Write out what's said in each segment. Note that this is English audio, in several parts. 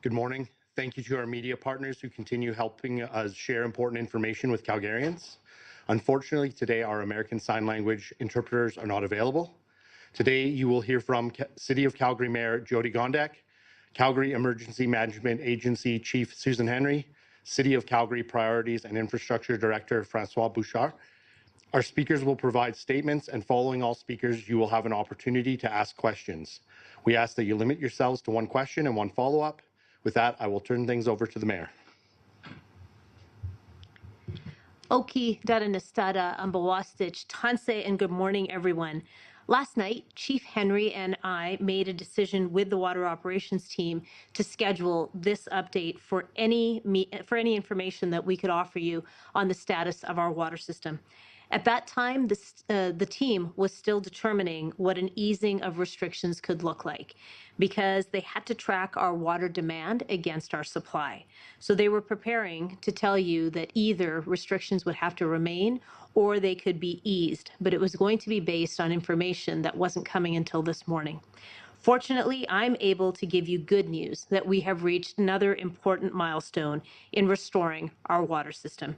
Good morning. Thank you to our media partners who continue helping us share important information with Calgarians. Unfortunately, today our American Sign Language interpreters are not available. Today, you will hear from City of Calgary Mayor Jyoti Gondek, Calgary Emergency Management Agency Chief Susan Henry, City of Calgary Priorities and Infrastructure Director Francois Bouchard. Our speakers will provide statements, and following all speakers, you will have an opportunity to ask questions. We ask that you limit yourselves to one question and one follow-up. With that, I will turn things over to the mayor. Oki, Daranastada, Ambawastich, Tanse, and good morning, everyone. Last night, Chief Henry and I made a decision with the water operations team to schedule this update for any information that we could offer you on the status of our water system. At that time, the team was still determining what an easing of restrictions could look like because they had to track our water demand against our supply. So they were preparing to tell you that either restrictions would have to remain or they could be eased, but it was going to be based on information that wasn't coming until this morning. Fortunately, I'm able to give you good news that we have reached another important milestone in restoring our water system.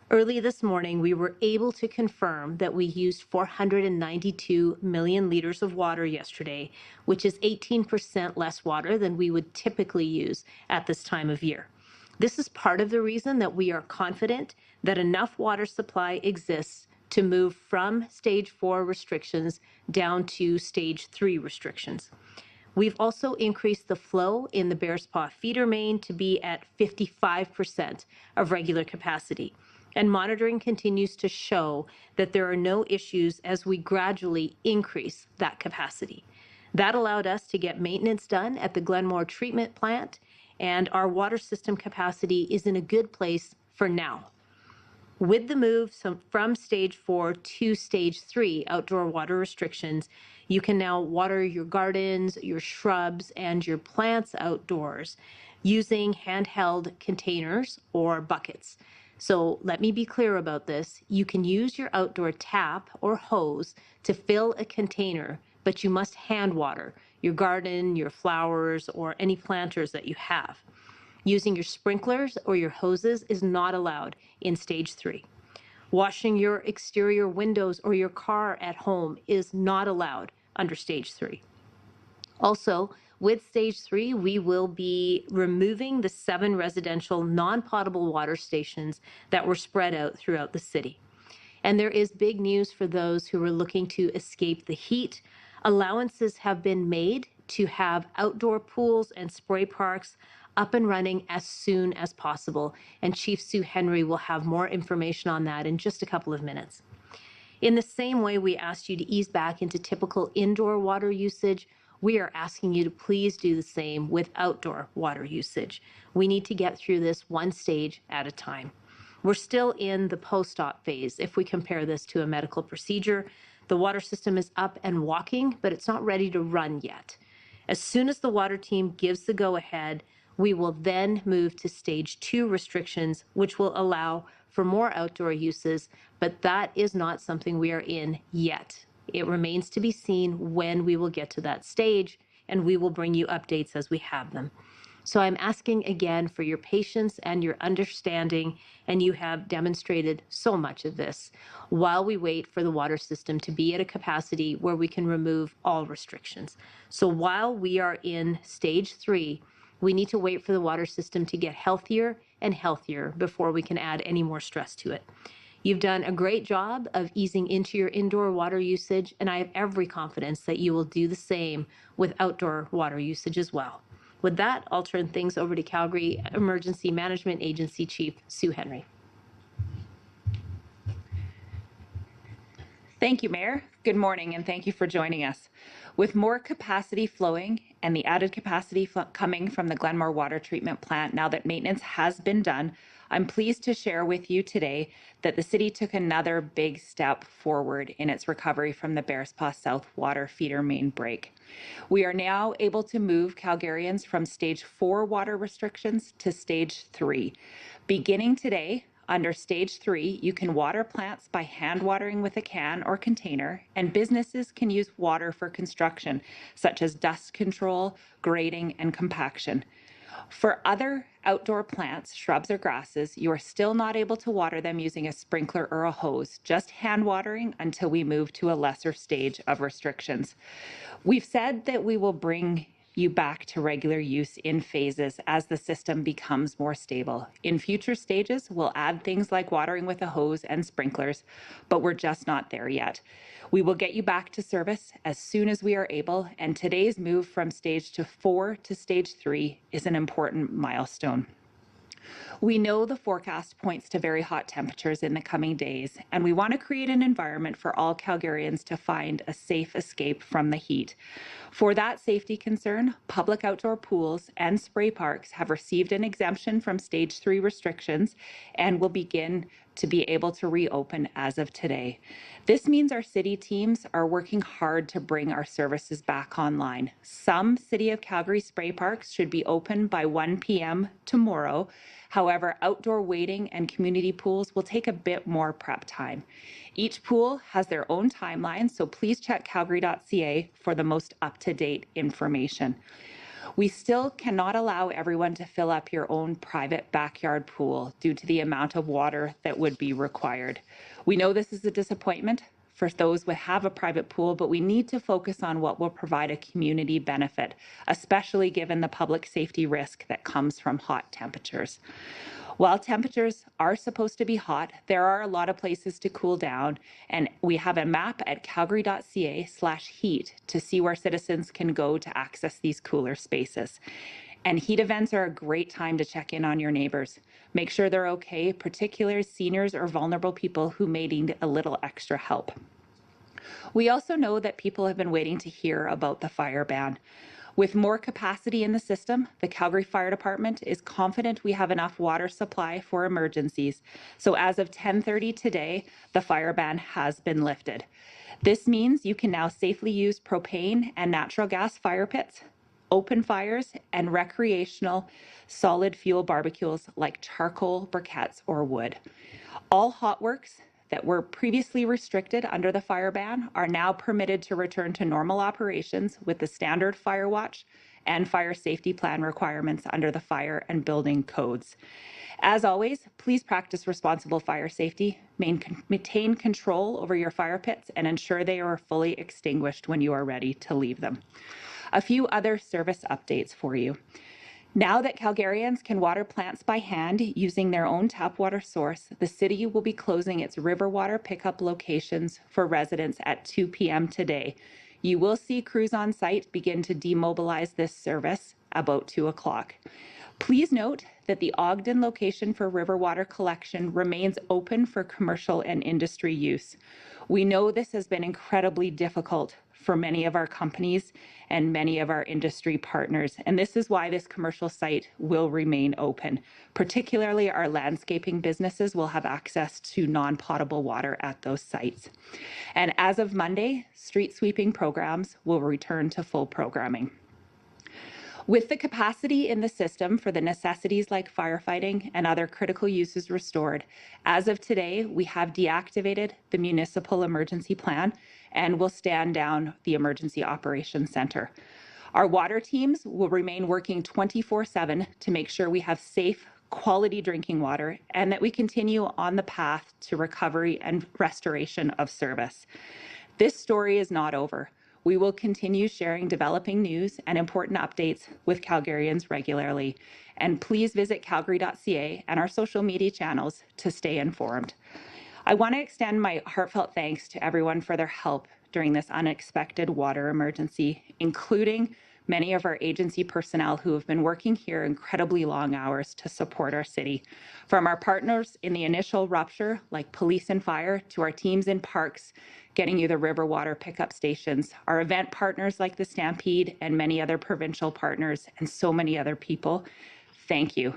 Early this morning, we were able to confirm that we used 492 million liters of water yesterday, which is 18% less water than we would typically use at this time of year. This is part of the reason that we are confident that enough water supply exists to move from stage 4 restrictions down to stage 3 restrictions. We've also increased the flow in the Bearspaw feeder main to be at 55% of regular capacity. And monitoring continues to show that there are no issues as we gradually increase that capacity. That allowed us to get maintenance done at the Glenmore treatment plant, and our water system capacity is in a good place for now. With the move from stage 4 to stage 3 outdoor water restrictions, you can now water your gardens, your shrubs, and your plants outdoors using handheld containers or buckets. So let me be clear about this. You can use your outdoor tap or hose to fill a container, but you must hand water your garden, your flowers, or any planters that you have. Using your sprinklers or your hoses is not allowed in stage 3. Washing your exterior windows or your car at home is not allowed under stage 3. Also, with stage 3, we will be removing the 7 residential non-potable water stations that were spread out throughout the city. And there is big news for those who are looking to escape the heat. Allowances have been made to have outdoor pools and spray parks up and running as soon as possible. And Chief Sue Henry will have more information on that in just a couple of minutes. In the same way we asked you to ease back into typical indoor water usage, we are asking you to please do the same with outdoor water usage. We need to get through this one stage at a time. We're still in the post-op phase if we compare this to a medical procedure. The water system is up and walking, but it's not ready to run yet. As soon as the water team gives the go-ahead, we will then move to stage 2 restrictions, which will allow for more outdoor uses, but that is not something we are in yet. It remains to be seen when we will get to that stage, and we will bring you updates as we have them. So I'm asking again for your patience and your understanding, and you have demonstrated so much of this while we wait for the water system to be at a capacity where we can remove all restrictions. So while we are in stage 3, we need to wait for the water system to get healthier and healthier before we can add any more stress to it. You've done a great job of easing into your indoor water usage, and I have every confidence that you will do the same with outdoor water usage as well. With that, I'll turn things over to Calgary Emergency Management Agency Chief Sue Henry. Thank you, Mayor. Good morning, and thank you for joining us. With more capacity flowing and the added capacity coming from the Glenmore Water Treatment Plant now that maintenance has been done, I'm pleased to share with you today that the city took another big step forward in its recovery from the Bearspaw South water feeder main break. We are now able to move Calgarians from stage 4 water restrictions to stage 3. Beginning today, under stage 3, you can water plants by hand watering with a can or container, and businesses can use water for construction, such as dust control, grading, and compaction. For other outdoor plants, shrubs, or grasses, you are still not able to water them using a sprinkler or a hose, just hand watering until we move to a lesser stage of restrictions. We've said that we will bring you back to regular use in phases as the system becomes more stable. In future stages, we'll add things like watering with a hose and sprinklers, but we're just not there yet. We will get you back to service as soon as we are able, and today's move from stage 4 to stage 3 is an important milestone. We know the forecast points to very hot temperatures in the coming days, and we want to create an environment for all Calgarians to find a safe escape from the heat. For that safety concern, public outdoor pools and spray parks have received an exemption from stage 3 restrictions and will begin to be able to reopen as of today. This means our city teams are working hard to bring our services back online. Some City of Calgary spray parks should be open by 1 p.m. tomorrow. However, outdoor wading and community pools will take a bit more prep time. Each pool has their own timeline, so please check calgary.ca for the most up-to-date information. We still cannot allow everyone to fill up your own private backyard pool due to the amount of water that would be required. We know this is a disappointment for those who have a private pool, but we need to focus on what will provide a community benefit, especially given the public safety risk that comes from hot temperatures. While temperatures are supposed to be hot, there are a lot of places to cool down, and we have a map at calgary.ca/heat to see where citizens can go to access these cooler spaces. And heat events are a great time to check in on your neighbors. Make sure they're okay, particularly seniors or vulnerable people who may need a little extra help. We also know that people have been waiting to hear about the fire ban. With more capacity in the system, the Calgary Fire Department is confident we have enough water supply for emergencies. So as of 10:30 today, the fire ban has been lifted. This means you can now safely use propane and natural gas fire pits, open fires, and recreational solid fuel barbecues like charcoal, briquettes, or wood. All hot works that were previously restricted under the fire ban are now permitted to return to normal operations with the standard fire watch and fire safety plan requirements under the fire and building codes. As always, please practice responsible fire safety, maintain control over your fire pits, and ensure they are fully extinguished when you are ready to leave them. A few other service updates for you. Now that Calgarians can water plants by hand using their own tap water source, the city will be closing its river water pickup locations for residents at 2 p.m. today. You will see crews on site begin to demobilize this service about 2 o'clock. Please note that the Ogden location for river water collection remains open for commercial and industry use. We know this has been incredibly difficult for many of our companies and many of our industry partners, and this is why this commercial site will remain open. Particularly our landscaping businesses will have access to non-potable water at those sites. And as of Monday, street sweeping programs will return to full programming. With the capacity in the system for the necessities like firefighting and other critical uses restored, as of today, we have deactivated the municipal emergency plan and will stand down the emergency operations center. Our water teams will remain working 24/7 to make sure we have safe, quality drinking water and that we continue on the path to recovery and restoration of service. This story is not over. We will continue sharing developing news and important updates with Calgarians regularly. And please visit calgary.ca and our social media channels to stay informed. I want to extend my heartfelt thanks to everyone for their help during this unexpected water emergency, including many of our agency personnel who have been working here incredibly long hours to support our city. From our partners in the initial rupture, like police and fire, to our teams in parks, getting you the river water pickup stations, our event partners like the Stampede and many other provincial partners, and so many other people, thank you.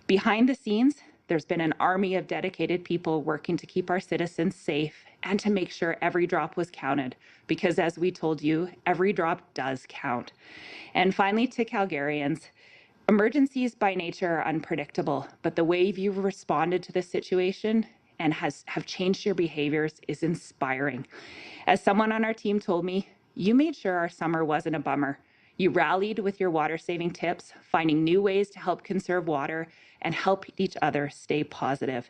Behind the scenes, there's been an army of dedicated people working to keep our citizens safe and to make sure every drop was counted, because as we told you, every drop does count. And finally, to Calgarians, emergencies by nature are unpredictable, but the way you've responded to this situation and have changed your behaviors is inspiring. As someone on our team told me, you made sure our summer wasn't a bummer. You rallied with your water-saving tips, finding new ways to help conserve water and help each other stay positive.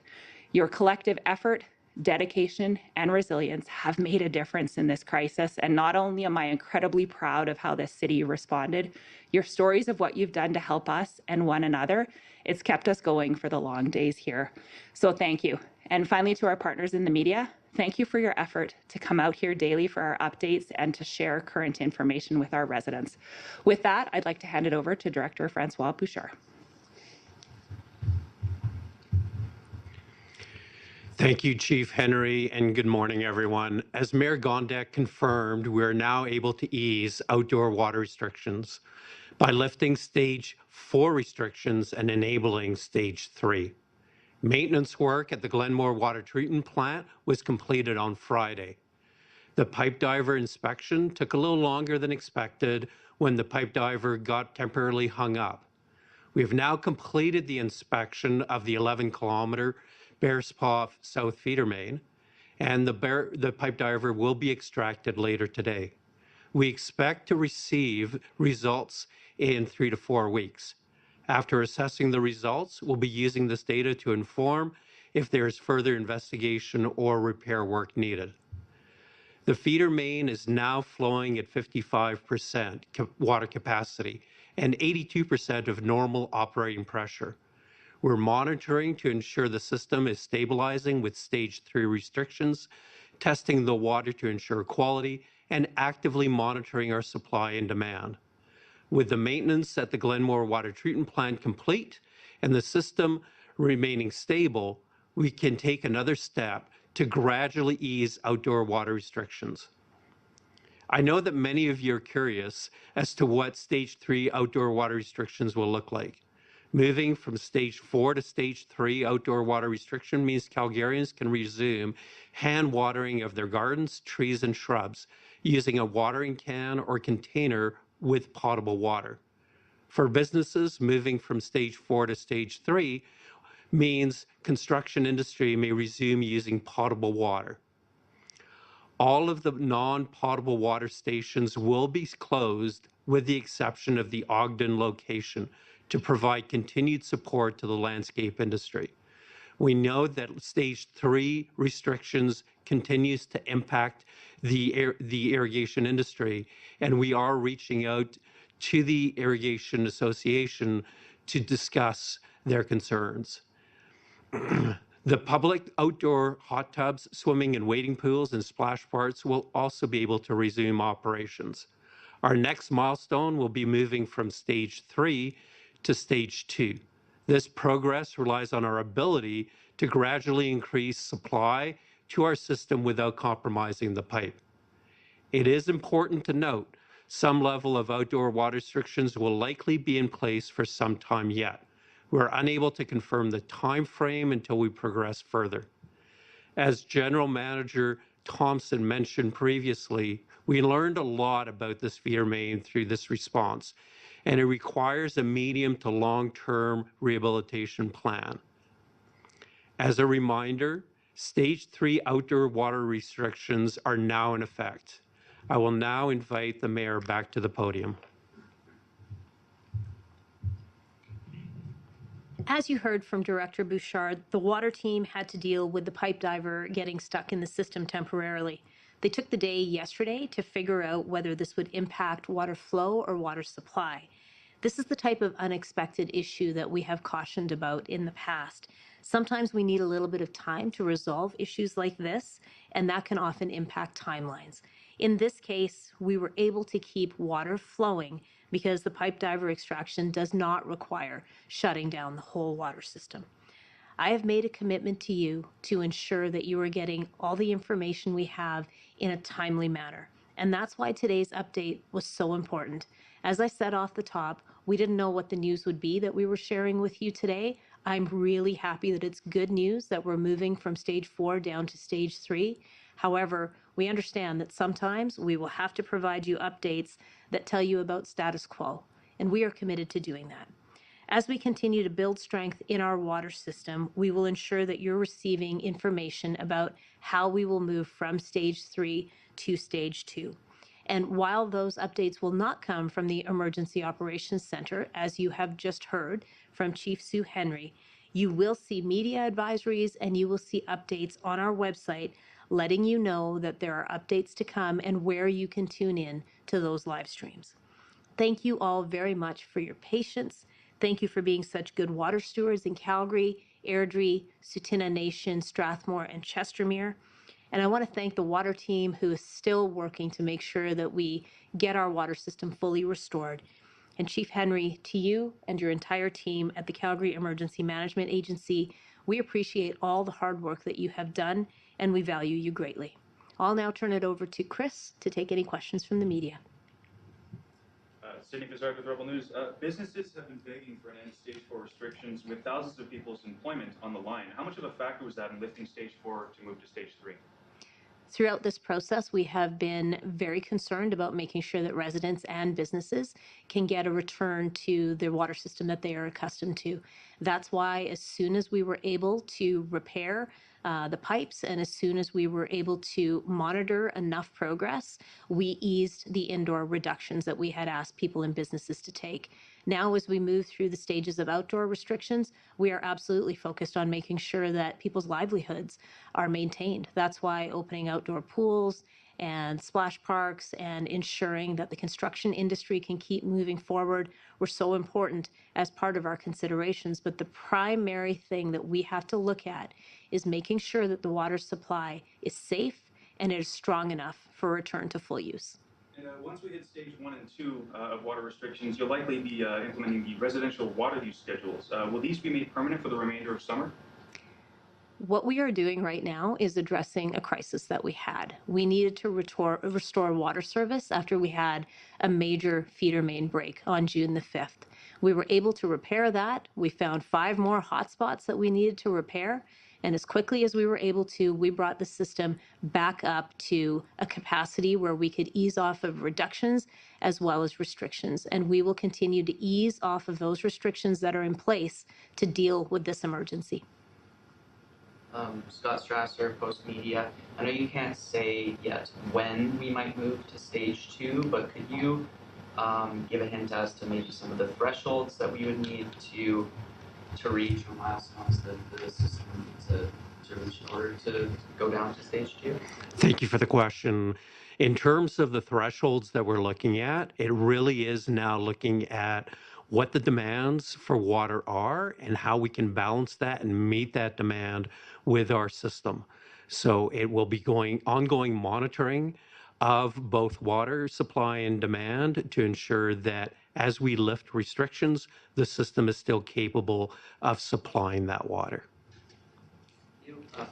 Your collective effort, dedication, and resilience have made a difference in this crisis, and not only am I incredibly proud of how this city responded, your stories of what you've done to help us and one another, it's kept us going for the long days here. So thank you. And finally, to our partners in the media, thank you for your effort to come out here daily for our updates and to share current information with our residents. With that, I'd like to hand it over to Director Francois Bouchard. Thank you, Chief Henry, and good morning, everyone. As Mayor Gondek confirmed, we are now able to ease outdoor water restrictions by lifting Stage 4 restrictions and enabling Stage 3. Maintenance work at the Glenmore Water Treatment Plant was completed on Friday. The pipe diver inspection took a little longer than expected when the pipe diver got temporarily hung up. We have now completed the inspection of the 11-kilometer Bearspaw South feeder main, and the pipe diver will be extracted later today. We expect to receive results in 3 to 4 weeks. After assessing the results, we'll be using this data to inform if there is further investigation or repair work needed. The feeder main is now flowing at 55% water capacity and 82% of normal operating pressure. We're monitoring to ensure the system is stabilizing with Stage 3 restrictions, testing the water to ensure quality, and actively monitoring our supply and demand. With the maintenance at the Glenmore Water Treatment Plant complete and the system remaining stable, we can take another step to gradually ease outdoor water restrictions. I know that many of you are curious as to what Stage 3 outdoor water restrictions will look like. Moving from Stage 4 to Stage 3 outdoor water restriction means Calgarians can resume hand watering of their gardens, trees, and shrubs using a watering can or container with potable water. For businesses, moving from Stage 4 to Stage 3 means construction industry may resume using potable water. All of the non-potable water stations will be closed with the exception of the Ogden location to provide continued support to the landscape industry. We know that Stage 3 restrictions continues to impact the irrigation industry, and we are reaching out to the Irrigation Association to discuss their concerns. The public outdoor hot tubs, swimming and wading pools, and splash parks will also be able to resume operations. Our next milestone will be moving from Stage 3 to Stage 2. This progress relies on our ability to gradually increase supply to our system without compromising the pipe. It is important to note some level of outdoor water restrictions will likely be in place for some time yet. We're unable to confirm the time frame until we progress further. As General Manager Thompson mentioned previously, we learned a lot about this feeder main through this response, and it requires a medium to long-term rehabilitation plan. As a reminder, Stage 3 outdoor water restrictions are now in effect. I will now invite the Mayor back to the podium. As you heard from Director Bouchard, the water team had to deal with the pipe diver getting stuck in the system temporarily. They took the day yesterday to figure out whether this would impact water flow or water supply. This is the type of unexpected issue that we have cautioned about in the past. Sometimes we need a little bit of time to resolve issues like this, and that can often impact timelines. In this case, we were able to keep water flowing because the pipe diver extraction does not require shutting down the whole water system. I have made a commitment to you to ensure that you are getting all the information we have in a timely manner. And that's why today's update was so important. As I said off the top, we didn't know what the news would be that we were sharing with you today. I'm really happy that it's good news that we're moving from Stage 4 down to Stage 3. However, we understand that sometimes we will have to provide you updates that tell you about status quo, and we are committed to doing that. As we continue to build strength in our water system, we will ensure that you're receiving information about how we will move from Stage 3 to Stage 2. And while those updates will not come from the Emergency Operations Center, as you have just heard from Chief Sue Henry, you will see media advisories and you will see updates on our website letting you know that there are updates to come and where you can tune in to those live streams. Thank you all very much for your patience. Thank you for being such good water stewards in Calgary, Airdrie, Tsuut'ina Nation, Strathmore, and Chestermere. And I want to thank the water team who is still working to make sure that we get our water system fully restored. And Chief Henry, to you and your entire team at the Calgary Emergency Management Agency, we appreciate all the hard work that you have done, and we value you greatly. I'll now turn it over to Chris to take any questions from the media. Sydney Kazark with Rebel News. Businesses have been begging for an end to Stage 4 restrictions with thousands of people's employment on the line. How much of a factor was that in lifting Stage 4 to move to Stage 3? Throughout this process, we have been very concerned about making sure that residents and businesses can get a return to the water system that they are accustomed to. That's why as soon as we were able to repair the pipes and as soon as we were able to monitor enough progress, we eased the indoor reductions that we had asked people and businesses to take. Now, as we move through the stages of outdoor restrictions, we are absolutely focused on making sure that people's livelihoods are maintained. That's why opening outdoor pools and splash parks and ensuring that the construction industry can keep moving forward were so important as part of our considerations. But the primary thing that we have to look at is making sure that the water supply is safe and it is strong enough for return to full use. And once we hit Stage 1 and 2 of water restrictions, you'll likely be implementing the residential water use schedules. Will these be made permanent for the remainder of summer? What we are doing right now is addressing a crisis that we had. We needed to restore water service after we had a major feeder main break on June the 5th. We were able to repair that. We found 5 more hotspots that we needed to repair. And as quickly as we were able to, we brought the system back up to a capacity where we could ease off of reductions as well as restrictions. And we will continue to ease off of those restrictions that are in place to deal with this emergency. Scott Strasser, Post Media. I know you can't say yet when we might move to Stage 2, but could you give a hint as to maybe some of the thresholds that we would need to reach, or milestones that the system needs to reach in order to go down to Stage 2? Thank you for the question. In terms of the thresholds that we're looking at, it really is now looking at what the demands for water are and how we can balance that and meet that demand with our system. So it will be ongoing monitoring of both water supply and demand to ensure that as we lift restrictions, the system is still capable of supplying that water.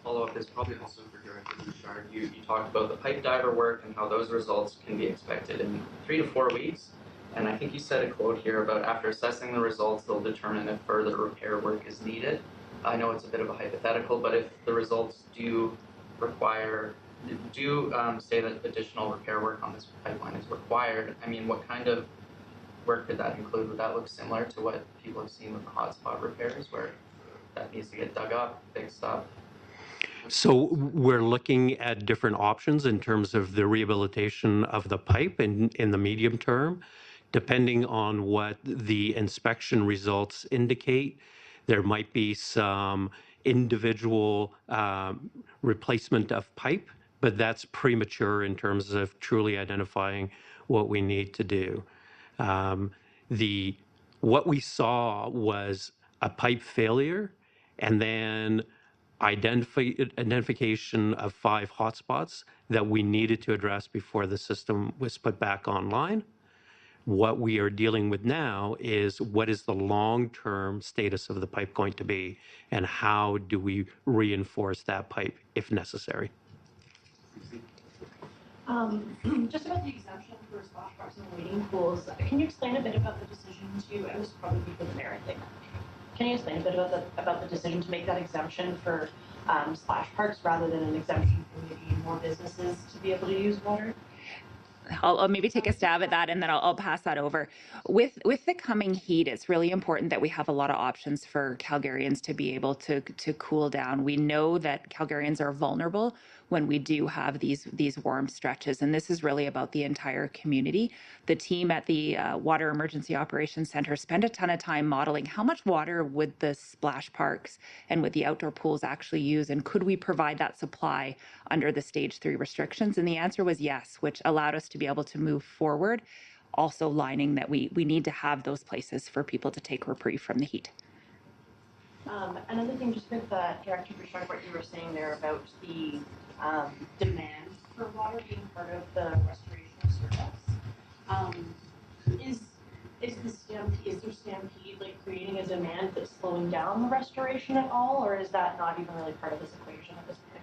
Follow-up is probably also for Director Bouchard. You talked about the pipe diver work and how those results can be expected in 3 to 4 weeks. And I think you said a quote here about after assessing the results, they'll determine if further repair work is needed. I know it's a bit of a hypothetical, but if the results do say that additional repair work on this pipeline is required, I mean, what kind of work could that include? Would that look similar to what people have seen with the hotspot repairs, where that needs to get dug up, fixed up? So we're looking at different options in terms of the rehabilitation of the pipe in the medium term. Depending on what the inspection results indicate, there might be some individual replacement of pipe, but that's premature in terms of truly identifying what we need to do. What we saw was a pipe failure and then identification of 5 hotspots that we needed to address before the system was put back online. What we are dealing with now is what is the long-term status of the pipe going to be, and how do we reinforce that pipe if necessary? Just about the exemption for splash parks and wading pools, can you explain a bit about the decision to, and this is probably for the mayor, I think, can you explain a bit about the decision to make that exemption for splash parks rather than an exemption for maybe more businesses to be able to use water? I'll maybe take a stab at that and then I'll pass that over. With the coming heat, it's really important that we have a lot of options for Calgarians to be able to cool down. We know that Calgarians are vulnerable when we do have these warm stretches. And this is really about the entire community. The team at the Water Emergency Operations Center spent a ton of time modeling how much water would the splash parks and would the outdoor pools actually use, and could we provide that supply under the stage 3 restrictions? And the answer was yes, which allowed us to be able to move forward, also lining that we need to have those places for people to take reprieve from the heat. Another thing, just with Director Bouchard, what you were saying there about the demand for water being part of the restoration service. Is there Stampede like creating a demand that's slowing down the restoration at all, or is that not even really part of this equation at this point?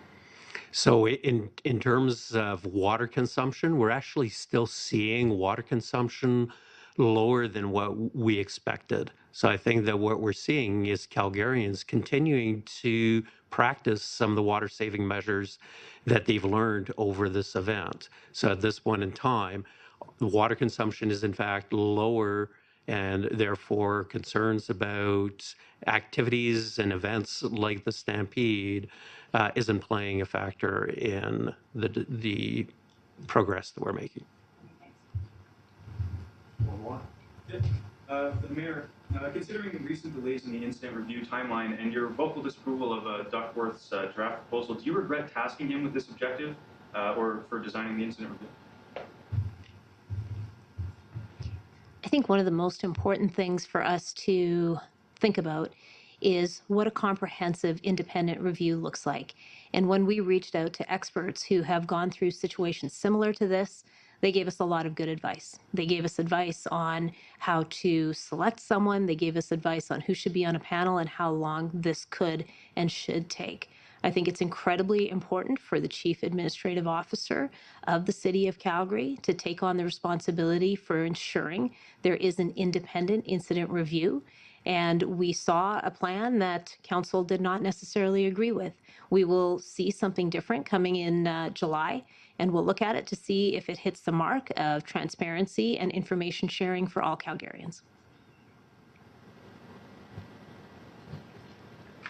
So in terms of water consumption, we're actually still seeing water consumption lower than what we expected. So I think that what we're seeing is Calgarians continuing to practice some of the water saving measures that they've learned over this event. So at this point in time, the water consumption is in fact lower, and therefore concerns about activities and events like the Stampede isn't playing a factor in the progress that we're making. The Mayor, considering the recent delays in the incident review timeline and your vocal disapproval of Duckworth's draft proposal, do you regret tasking him with this objective or for designing the incident review? I think one of the most important things for us to think about is what a comprehensive independent review looks like. And when we reached out to experts who have gone through situations similar to this, they gave us a lot of good advice. They gave us advice on how to select someone. They gave us advice on who should be on a panel and how long this could and should take. I think it's incredibly important for the Chief Administrative Officer of the City of Calgary to take on the responsibility for ensuring there is an independent incident review. And we saw a plan that Council did not necessarily agree with. We will see something different coming in July, and we'll look at it to see if it hits the mark of transparency and information sharing for all Calgarians.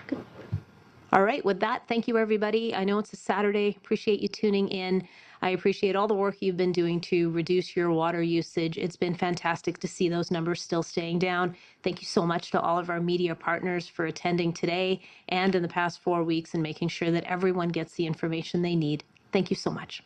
Good. All right, with that, thank you, everybody. I know it's a Saturday. Appreciate you tuning in. I appreciate all the work you've been doing to reduce your water usage. It's been fantastic to see those numbers still staying down. Thank you so much to all of our media partners for attending today and in the past 4 weeks and making sure that everyone gets the information they need. Thank you so much.